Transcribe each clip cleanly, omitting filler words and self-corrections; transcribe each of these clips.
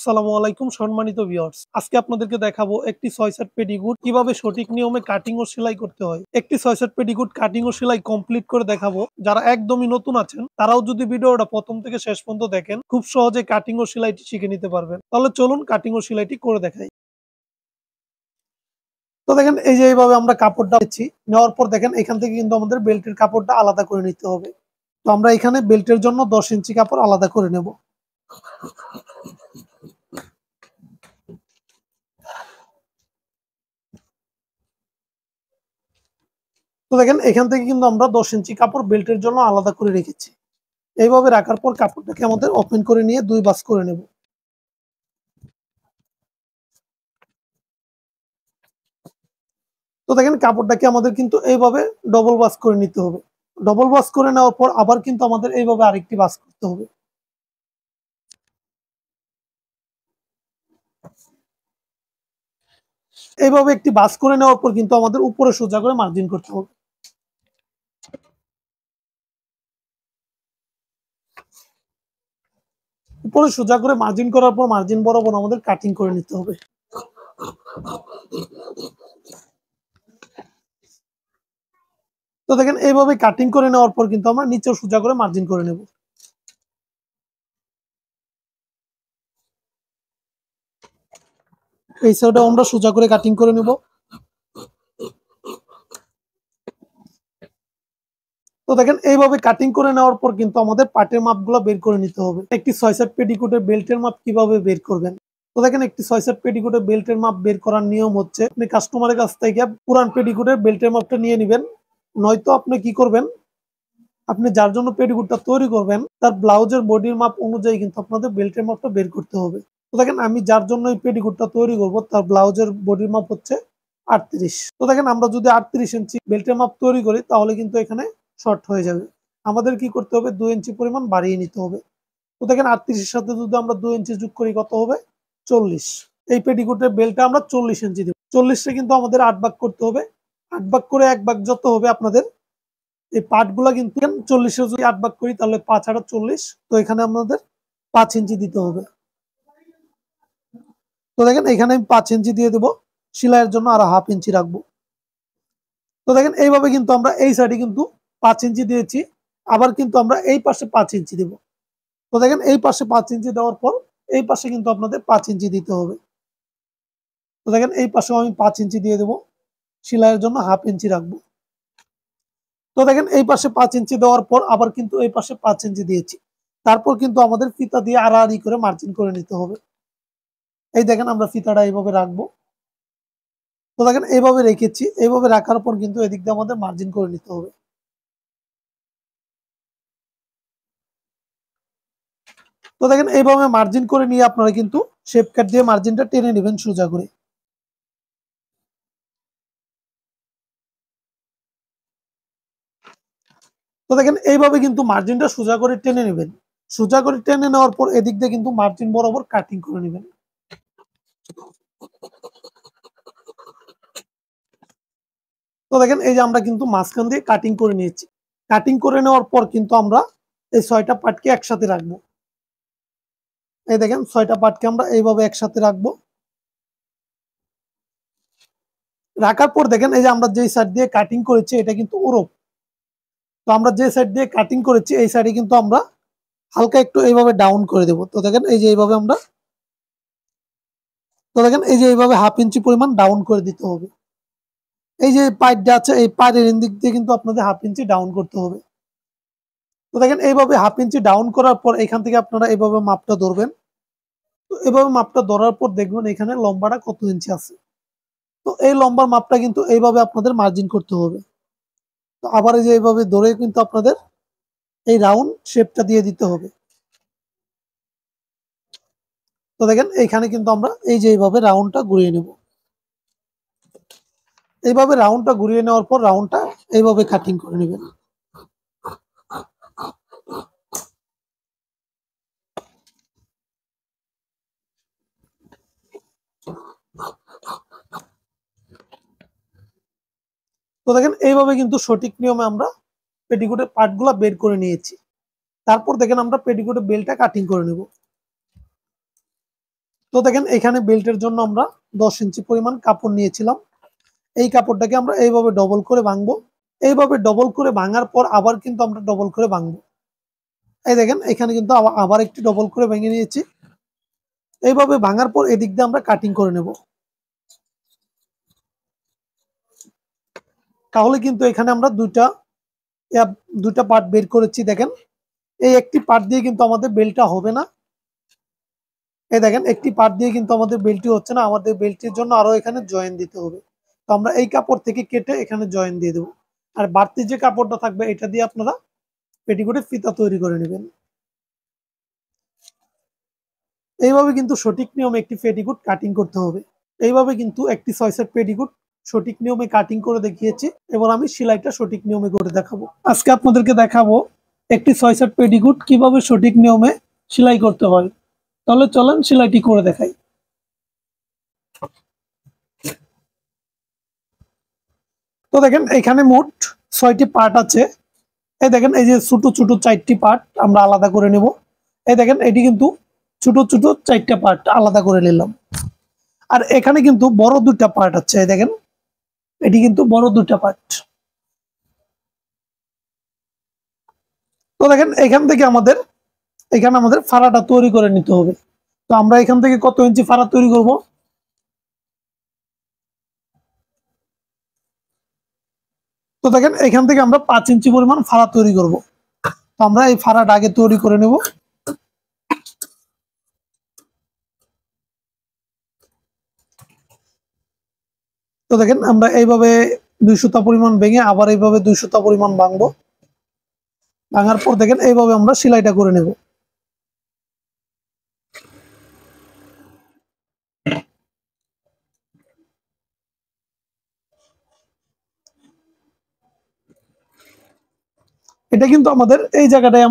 আসসালামু আলাইকুম সম্মানিত ভিউয়ার্স, আজকে আপনাদেরকে দেখাবো একটি 6 সেট পেটিকোট কিভাবে সঠিক নিয়মে কাটিং ও সেলাই করতে হয়। একটি 6 সেট পেটিকোট কাটিং ও সেলাই কমপ্লিট করে দেখাবো। যারা একদমই নতুন আছেন তারাও যদি ভিডিওটা প্রথম থেকে শেষ পর্যন্ত দেখেন, খুব সহজে কাটিং ও সেলাইটি শিখে নিতে পারবেন। তাহলে চলুন কাটিং ও সেলাইটি করে দেখাই। তো দেখেন, এই যে এইভাবে আমরা কাপড়টা নিচ্ছি, নেওয়ার পর দেখেন এখান থেকে কিন্তু আমাদের বেল্টের কাপড়টা আলাদা করে নিতে হবে। তো আমরা এখানে বেল্টের জন্য 10 ইঞ্চি কাপড় আলাদা করে নেব। তো দেখেন এখান থেকে কিন্তু আমরা 10 ইঞ্চি কাপড় বেল্টের জন্য আলাদা করে রেখেছি। এইভাবে রাখার পর কাপড়টাকে আমাদের ওপেন করে নিয়ে 2 ভাঁজ করে নেব। তো দেখেন কাপড়টাকে আমাদের কিন্তু এইভাবে ডবল ভাঁজ করে নিতে হবে। ডবল ভাঁজ করে নেওয়ার পর আবার কিন্তু আমাদের এইভাবে আরেকটি ভাঁজ করতে হবে। এইভাবে একটি ভাঁজ করে নেওয়ার পর কিন্তু আমাদের উপরে সোজা করে মার্জিন করতে হবে। উপরে সোজা করে মার্জিন করার পর মার্জিন বরাবর আমাদের কাটিং করে নিতে হবে। তো দেখেন এইভাবে কাটিং করে নেওয়ার পর কিন্তু আমরা নিচেও সোজা করে মার্জিন করে নেব। এই সাইডেও আমরা সোজা করে কাটিং করে নেব। তো দেখেন এইভাবে কাটিং করে নেওয়ার পর কিন্তু আমাদের পাটের মাপগুলো বের করে নিতে হবে। একটি 6 সেট পেটিকোটের বেল্টের মাপ কিভাবে বের করবেন। তো দেখেন একটি 6 সেট পেটিকোটের বেল্টের মাপ বের করার নিয়ম হচ্ছে, আপনি কাস্টমারের কাছ থেকে পুরান পেটিকোটের বেল্টের মাপটা নিয়ে নেবেন। নয়তো আপনি কি করবেন, আপনি যার জন্য পেটিকোটটা তৈরি করবেন তার ব্লাউজের বডির মাপ অনুযায়ী কিন্তু আপনাদের বেল্টের মাপটা বের করতে হবে। তো দেখেন আমি যার জন্য এই পেটিকোটটা তৈরি করব তার ব্লাউজের বডির মাপ হচ্ছে 38। তো দেখেন আমরা যদি 38 ইঞ্চি বেল্টের মাপ তৈরি করি তাহলে কিন্তু এখানে শর্ট হয়ে যাবে। আমাদের কি করতে হবে, 2 ইঞ্চি পরিমাণ বাড়িয়ে নিতে হবে। তো দেখেন 38 এর সাথে যদি আমরা 2 ইঞ্চি যোগ করি কত হবে, 40। এই পেটিকোটের বেলটা আমরা 40 ইঞ্চি দেব। 40টা কিন্তু আমাদের 8 ভাগ করতে হবে। 8 ভাগ করে 1 ভাগ যত হবে আপনাদের এই পার্টগুলা কিন্তু 40 এ যদি 8 ভাগ করি তাহলে 5 আর 40। তো এখানে আমাদের 5 ইঞ্চি দিতে হবে। তো দেখেন এখানে আমি 5 ইঞ্চি দিয়ে দেবো, সেলাইয়ের জন্য আরো হাফ ইঞ্চি রাখবো। তো দেখেন এইভাবে কিন্তু আমরা এই সাইডে কিন্তু 5 ইঞ্চি দিয়েছি, আবার কিন্তু আমরা এই পাশে 5 ইঞ্চি দেব। তো দেখেন এই পাশে 5 ইঞ্চি দেওয়ার পর এই পাশে কিন্তু আপনাদের 5 ইঞ্চি দিতে হবে। তো দেখেন এই পাশেও আমি 5 ইঞ্চি দিয়ে দেবো, সেলাইয়ের জন্য হাফ ইঞ্চি রাখবো। তো দেখেন এই পাশে 5 ইঞ্চি দেওয়ার পর আবার কিন্তু এই পাশে 5 ইঞ্চি দিয়েছি। তারপর কিন্তু আমাদের ফিতা দিয়ে আড়াআড়ি করে মার্জিন করে নিতে হবে। এই দেখেন আমরা ফিতাটা এইভাবে রাখবো। তো দেখেন এইভাবে রেখেছি, এইভাবে রাখার পর কিন্তু এদিক দিয়ে আমাদের মার্জিন করে নিতে হবে। তো দেখেন এইভাবে মার্জিন করে নিয়ে আপনারা কিন্তু শেপ কাট দিয়ে মার্জিনটা টেনে নেবেন সোজা করে। তো দেখেন এইভাবে কিন্তু মার্জিনটা সোজা করে টেনে নেবেন। সোজা করে টেনে নেওয়ার পর এদিক দিয়ে কিন্তু মার্জিন বরাবর কাটিং করে নেবেন। তো দেখেন এই যে আমরা কিন্তু মাঝখান দিয়ে কাটিং করে নিয়েছি। কাটিং করে নেওয়ার পর কিন্তু আমরা এই 6টা পার্টকে একসাথে রাখবো। এই দেখেন 6টা পার্টকে আমরা এইভাবে একসাথে রাখবো। রাখার পর দেখেন এই যে আমরা যে সাইড দিয়ে কাটিং করেছি এটা কিন্তু ওরপ। তো আমরা যে সাইড দিয়ে কাটিং করেছি এই সাইডে কিন্তু আমরা হালকা একটু এইভাবে ডাউন করে দেব। তো দেখেন এই যে এইভাবে আমরা, তো দেখেন এই যে এইভাবে হাফ ইঞ্চি পরিমাণ ডাউন করে দিতে হবে। এই যে পাইপটা আছে এই পাইপের দিক দিয়ে কিন্তু আপনাদের হাফ ইঞ্চি ডাউন করতে হবে। তো দেখেন এইভাবে হাফ ইঞ্চি ডাউন করার পর এখান থেকে আপনারা এইভাবে মাপটা ধরবেন। তো এভাবে মাপটা ধরার পর দেখবেন এখানে লম্বাটা কত ইঞ্চি আছে। তো এই লম্বার মাপটা কিন্তু এইভাবে আপনাদের মার্জিন করতে হবে। তো আবার এই যে এইভাবে ধরে কিন্তু আপনাদের এই রাউন্ড শেপটা দিয়ে দিতে হবে। তো দেখেন এইখানে কিন্তু আমরা এই যে এইভাবে রাউন্ডটা ঘুরিয়ে নেব। এইভাবে রাউন্ডটা ঘুরিয়ে নেওয়ার পর রাউন্ডটা এইভাবে কাটিং করে নেবেন। তো দেখেন এইভাবে কিন্তু সঠিক নিয়মে আমরা পেটিকোটের পার্টগুলো বের করে নিয়েছি। তারপর দেখেন আমরা পেটিকোটের বেলটা কাটিং করে নেব। তো দেখেন এখানে বেল্টের জন্য আমরা 10 ইঞ্চি পরিমাণ কাপড় নিয়েছিলাম। এই কাপড়টাকে আমরা এইভাবে ডবল করে ভাঙবো। এইভাবে ডবল করে ভাঙার পর আবার কিন্তু আমরা ডবল করে ভাঙবো। এই দেখেন এখানে কিন্তু আবার একটি ডবল করে ভেঙে নিয়েছি। এইভাবে ভাঙার পর এদিক দিয়ে আমরা কাটিং করে নেব। তাহলে কিন্তু এখানে আমরা দুইটা পার্ট বের করেছি। দেখেন এই একটি পার্ট দিয়ে কিন্তু আমাদের বেল্টটা হবে না। এই দেখেন একটি পার্ট দিয়ে কিন্তু আমাদের বেল্টটি হচ্ছে না, আমাদের বেল্টের জন্য আরো এখানে জয়েন দিতে হবে। তো আমরা এই কাপড় থেকে কেটে এখানে জয়েন দিয়ে দেবো। আর বাড়তি যে কাপড়টা থাকবে এটা দিয়ে আপনারা পেটিকোটে ফিতা তৈরি করে নেবেন। এইভাবে কিন্তু সঠিক নিয়মে একটি পেটিকোট কাটিং করতে হবে। এইভাবে কিন্তু একটি 6 সেট পেটিকোট সঠিক নিয়মে কাটিং করে দেখিয়েছি। এবার আমি সেলাইটা সঠিক নিয়মে করে দেখাবো। আজকে আপনাদেরকে দেখাবো একটি 6 সেট পেটিকোট কিভাবে সঠিক নিয়মে সেলাই করতে হয়। তাহলে চলেন সেলাইটি করে দেখাই। তো দেখেন এখানে মোট 6টি পার্ট আছে। এই দেখেন এই যে ছোট ছোট 4টি পার্ট আমরা আলাদা করে নেব। এই দেখেন এটি কিন্তু ছোট ছোট 4টা পার্ট আলাদা করে নিলাম। আর এখানে কিন্তু বড় 2টা পার্ট আছে। এই দেখেন এটি কিন্তু বড় 2টা পার্ট। তো দেখেন এখানে আমাদের ফাড়াটা তৈরি করে নিতে হবে। তো আমরা এখান থেকে কত ইঞ্চি ফাড়া তৈরি করব? তো দেখেন এখান থেকে আমরা 5 ইঞ্চি পরিমাণ ফাড়া তৈরি করব। তো আমরা এই ফাড়াটা আগে তৈরি করে নেব। তো দেখেন আমরা এইভাবে 2 সুতা পরিমাণ ভেঙে আবার এইভাবে 2 সুতা পরিমাণ ভাঙবো। ভাঙার পর দেখেন এইভাবে আমরা সেলাইটা করে নেব। এটা কিন্তু আমাদের এই জায়গাটায়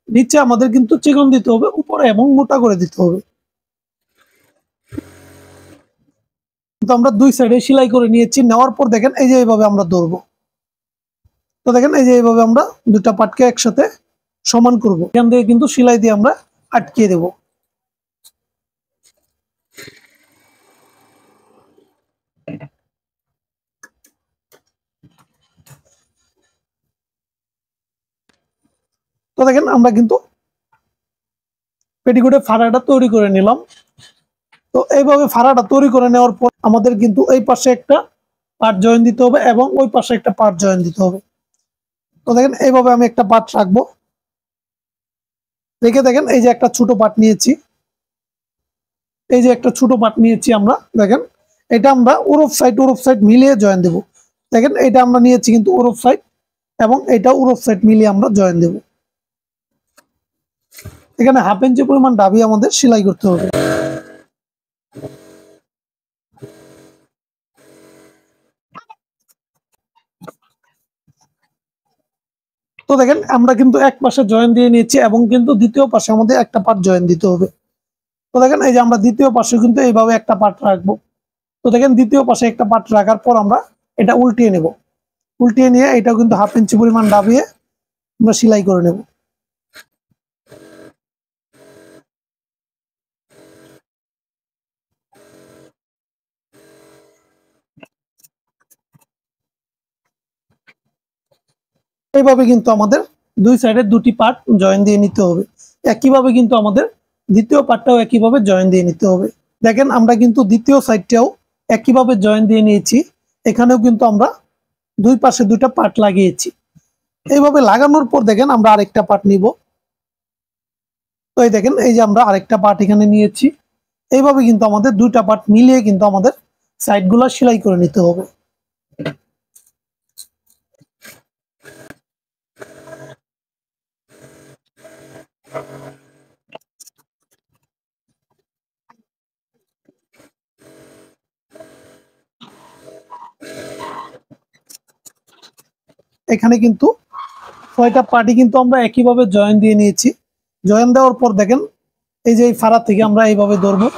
নিচে আমাদের কিন্তু চিকন দিতে হবে, উপরে এবং মোটা করে দিতে হবে। তো আমরা 2 সাইডে সেলাই করে নিয়েছি। নেওয়ার পর দেখেন এই যে এইভাবে আমরা ধরবো। তো দেখেন এই যে এইভাবে আমরা 2টা পাটকে একসাথে সমান করব। এখান থেকে কিন্তু সেলাই দিয়ে আমরা আটকিয়ে দেব। তো দেখেন আমরা কিন্তু পেটিকোটের ফাড়াটা তৈরি করে নিলাম। তো এইভাবে ফাড়াটা তৈরি করে নেওয়ার পর আমাদের কিন্তু এই পাশে একটা পার্ট জয়েন দিতে হবে এবং ওই পাশে একটা পার্ট জয়েন দিতে হবে। তো দেখেন এইভাবে আমি একটা পার্ট রাখবো। রেখে দেখেন এই যে একটা ছোট পার্ট নিয়েছি। এই যে একটা ছোট পার্ট নিয়েছি আমরা। দেখেন এটা আমরা ওরফ সাইড মিলিয়ে জয়েন দেব। দেখেন এটা আমরা নিয়েছি কিন্তু ওরফ সাইড এবং এটা ওরফ সাইড মিলিয়ে আমরা জয়েন দেব। এখানে 1/2 ইঞ্চি পরিমাণ ডাবি আমাদের সেলাই করতে হবে। তো দেখেন আমরা কিন্তু এক পাশে জয়েন দিয়ে নিয়েছি এবং কিন্তু দ্বিতীয় পাশে আমাদের একটা পার্ট জয়েন দিতে হবে। তো দেখেন এই যে আমরা দ্বিতীয় পাশে কিন্তু এইভাবে একটা পার্ট রাখবো। তো দেখেন দ্বিতীয় পাশে একটা পার্ট রাখার পর আমরা এটা উল্টিয়ে নেব। উল্টিয়ে নিয়ে এটাও কিন্তু 1/2 ইঞ্চি পরিমাণ ডাবিয়ে আমরা সেলাই করে নেব। এইভাবে কিন্তু আমাদের 2 সাইডে 2টি পার্ট জয়েন দিয়ে নিতে হবে। একইভাবে কিন্তু আমাদের দ্বিতীয় পার্টটাও একইভাবে জয়েন দিয়ে নিতে হবে। দেখেন আমরা কিন্তু দ্বিতীয় সাইডটাও একইভাবে জয়েন দিয়ে নিয়েছি। এখানেও কিন্তু আমরা 2 পাশে 2টা পার্ট লাগিয়েছি। এইভাবে লাগানোর পর দেখেন আমরা আরেকটা পার্ট নিব। তো এই দেখেন এই যে আমরা আরেকটা পার্ট এখানে নিয়েছি। এইভাবে কিন্তু আমাদের 2টা পার্ট মিলিয়ে কিন্তু আমাদের সাইডগুলো সেলাই করে নিতে হবে। এখানে কিন্তু 6টা পার্টি কিন্তু আমরা একইভাবে জয়েন দিয়ে নিয়েছি। জয়েন দেওয়ার পর দেখেন এই যে এই ফাড়া থেকে আমরা এইভাবে ধরবো।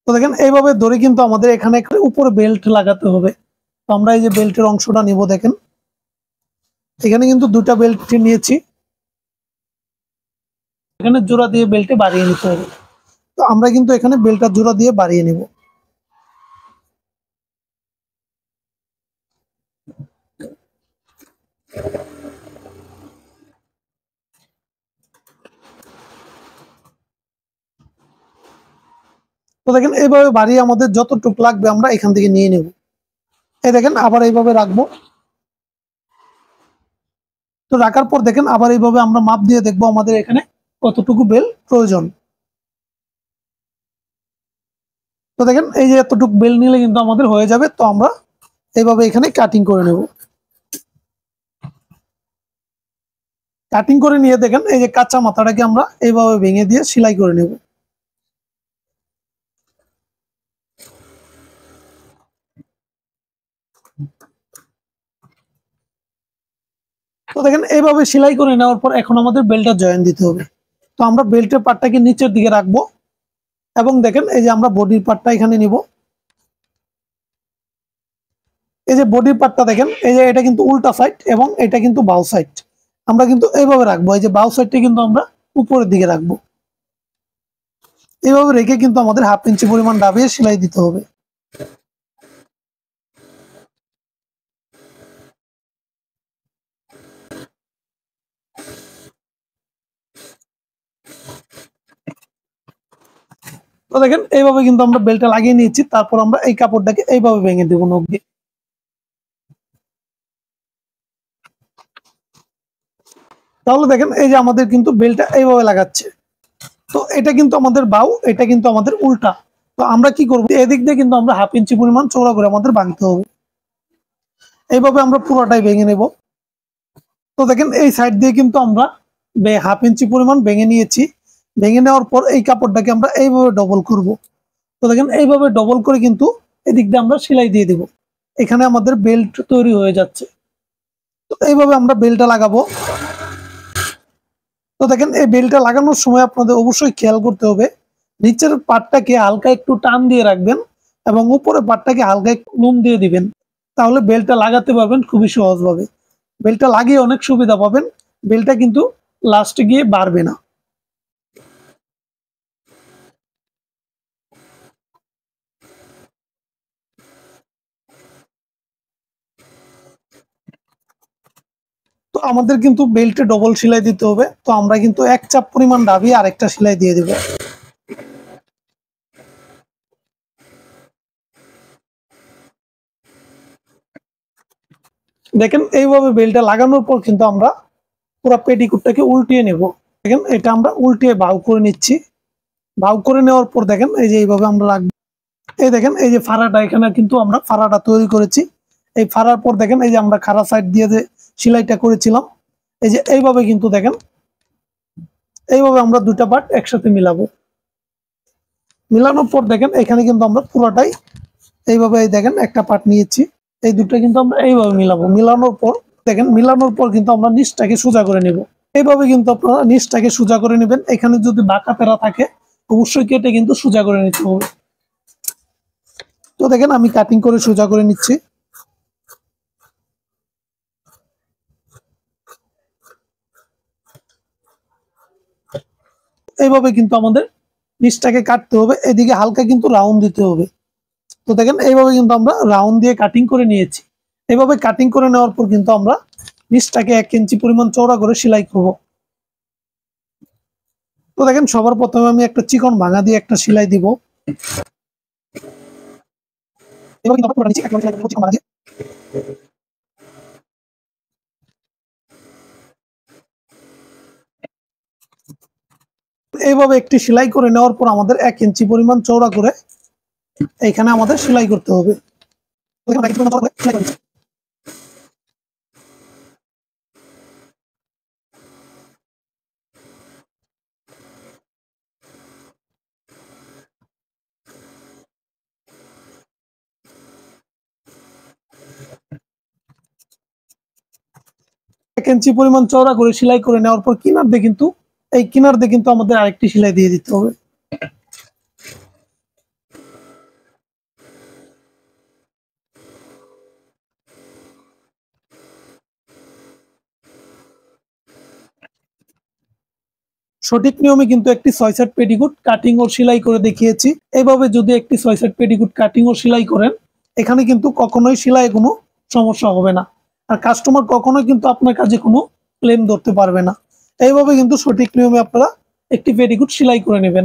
তো দেখেন এইভাবে ধরে কিন্তু আমাদের এখানে একটা উপরে বেল্ট লাগাতে হবে। তো আমরা এই যে বেল্টের অংশটা নিব। দেখেন এখানে কিন্তু 2টা বেল্ট নিয়েছি। এখানে জোড়া দিয়ে বেল্টে বাড়িয়ে নিতে হবে। তো তো আমরা কিন্তু এখানে বেলটা জোড়া দিয়ে বাড়িয়ে নেব। তো দেখেন এইভাবে বাড়িয়ে আমাদের যতটুকু লাগবে আমরা এখান থেকে নিয়ে নেব। এই দেখেন আবার এইভাবে রাখবো। তো রাখার পর দেখেন আবার এইভাবে আমরা মাপ দিয়ে দেখবো আমাদের এখানে কতটুকু বেল প্রয়োজন। তো দেখেন এই যে এতটুকু বেল নিলে কিন্তু আমাদের হয়ে যাবে। তো আমরা এইভাবে এখানে কাটিং করে নেব। কাটিং করে নিয়ে দেখেন এই যে কাঁচা মাথাটাকে আমরা এইভাবে ভেঙে দিয়ে সেলাই করে নেব। তো দেখেন এইভাবে সেলাই করে নেওয়ার পর এখন আমাদের বেল্টটা জয়েন দিতে হবে। তো আমরা বেল্টের পার্টটাকে নিচের দিকে রাখবো এবং দেখেন এই যে আমরা বডির পার্টটা এখানে নিব। এই যে বডির পার্টটা দেখেন এই যে এটা কিন্তু উল্টা সাইড এবং এটা কিন্তু বাউ সাইড। আমরা কিন্তু এইভাবে রাখবো। এই যে বাউ সাইডটা কিন্তু আমরা উপরের দিকে রাখবো। এইভাবে রেখে কিন্তু আমাদের 1/2 ইঞ্চি পরিমাণ দাবিয়ে সেলাই দিতে হবে। তো দেখেন এইভাবে কিন্তু আমরা বেল্টটা লাগিয়ে নিয়েছি। তারপর আমরা এই কাপড়টাকে এইভাবে ভেঙে দেবো নখ দিয়ে। তাহলে দেখেন এই যে আমাদের কিন্তু বেল্টটা এইভাবে লাগাচ্ছে। তো এটা কিন্তু আমাদের বাউ, এটা কিন্তু আমাদের উল্টা। তো আমরা কি করবো, এদিক দিয়ে কিন্তু আমরা 1/2 ইঞ্চি পরিমাণ চওড়া করে আমাদের ভাঙতে হবে। এইভাবে আমরা পুরোটাই ভেঙে নেব। তো দেখেন এই সাইড দিয়ে কিন্তু আমরা 1/2 ইঞ্চি পরিমাণ ভেঙে নিয়েছি। ভেঙে নেওয়ার পর এই কাপড়টাকে আমরা এইভাবে ডবল করব। তো দেখেন এইভাবে ডবল করে কিন্তু এদিক দিয়ে আমরা সেলাই দিয়ে দেব। এখানে আমাদের বেল্ট তৈরি হয়ে যাচ্ছে। তো এইভাবে আমরা বেল্টটা লাগাবো। তো দেখেন এই বেল্টটা লাগানোর সময় আপনাদের অবশ্যই খেয়াল করতে হবে নিচের পাটটাকে হালকা একটু টান দিয়ে রাখবেন এবং উপরের পাটটাকে হালকা একটু লুম দিয়ে দিবেন। তাহলে বেল্টটা লাগাতে পারবেন খুবই সহজভাবে। বেল্টটা লাগিয়ে অনেক সুবিধা পাবেন। বেল্টটা কিন্তু লাস্টে গিয়ে বাড়বে না। তো আমাদের কিন্তু বেল্টে ডবল সেলাই দিতে হবে। তো আমরা কিন্তু এক চাপ পরিমাণ দাবিয়ে আরেকটা সেলাই দিয়ে দেব। দেখেন এইভাবে বেল্টটা লাগানোর পর কিন্তু আমরা পুরো পেটিকোটটাকে উল্টিয়ে নেব। দেখেন এটা আমরা উল্টিয়ে বাউ করে নিচ্ছি। বাউ করে নেওয়ার পর দেখেন এই যে এইভাবে আমরা রাখবো। এই দেখেন এই যে ফাড়াটা এখানে কিন্তু আমরা ফাড়াটা তৈরি করেছি। এই ফাড়ার পর দেখেন এই যে আমরা খাড়া সাইড দিয়ে যে সেলাইটা করেছিলাম, এই যে এইভাবে কিন্তু দেখেন এইভাবে আমরা দুটা পার্ট একসাথে মিলাবো। মিলানোর পর দেখেন এখানে কিন্তু আমরা পুরোটাই এইভাবে এই দেখেন একটা পার্ট নিয়েছি। এই দুটো কিন্তু আমরা এইভাবে মিলাবো। মিলানোর পর দেখেন মিলানোর পর কিন্তু আমরা নিচটাকে সোজা করে নিব। এইভাবে কিন্তু আপনারা নিচটাকে সোজা করে নেবেন। এখানে যদি বাঁকা তেরা থাকে অবশ্যই কেটে কিন্তু সোজা করে নিতে হবে। তো দেখেন আমি কাটিং করে সোজা করে নিচ্ছি। এইভাবে কিন্তু আমাদের নিচটাকে কাটতে হবে। এদিকে হালকা কিন্তু রাউন্ড দিতে হবে। তো দেখেন এইভাবে কিন্তু আমরা রাউন্ড দিয়ে কাটিং করে নিয়েছি। এইভাবে কাটিং করে নেওয়ার পর কিন্তু আমরা নিচটাকে 1 ইঞ্চি পরিমাণ চওড়া করে সেলাই করব। তো দেখেন সবার প্রথমে আমি একটা চিকন ভাঙা দিয়ে একটা সেলাই দিব। এবার কিন্তু আমরা নিচে একটা সেলাই দিব চিকন ভাঙা দিয়ে। এইভাবে একটি সেলাই করে নেওয়ার পর আমাদের 1 ইঞ্চি পরিমাণ চওড়া করে এইখানে আমাদের সেলাই করতে হবে। এক ইঞ্চি পরিমাণ চওড়া করে সেলাই করে নেওয়ার পর কিনার দিয়ে কিন্তু এই কিনার দিয়ে কিন্তু আমাদের আরেকটি সেলাই দিয়ে দিতে হবে। সঠিক নিয়মে কিন্তু একটি 6 সেট পেটিকোট কাটিং ও সেলাই করে দেখিয়েছি। এইভাবে যদি একটি 6 সেট পেটিকোট কাটিং ও সেলাই করেন, এখানে কিন্তু কখনোই সেলাইয়ে কোনো সমস্যা হবে না। আর কাস্টমার কখনোই কিন্তু আপনার কাছে কোনো ক্লেম ধরতে পারবে না। এইভাবে কিন্তু সঠিক নিয়মে আপনারা একটি পেটিকোট সেলাই করে নেবেন।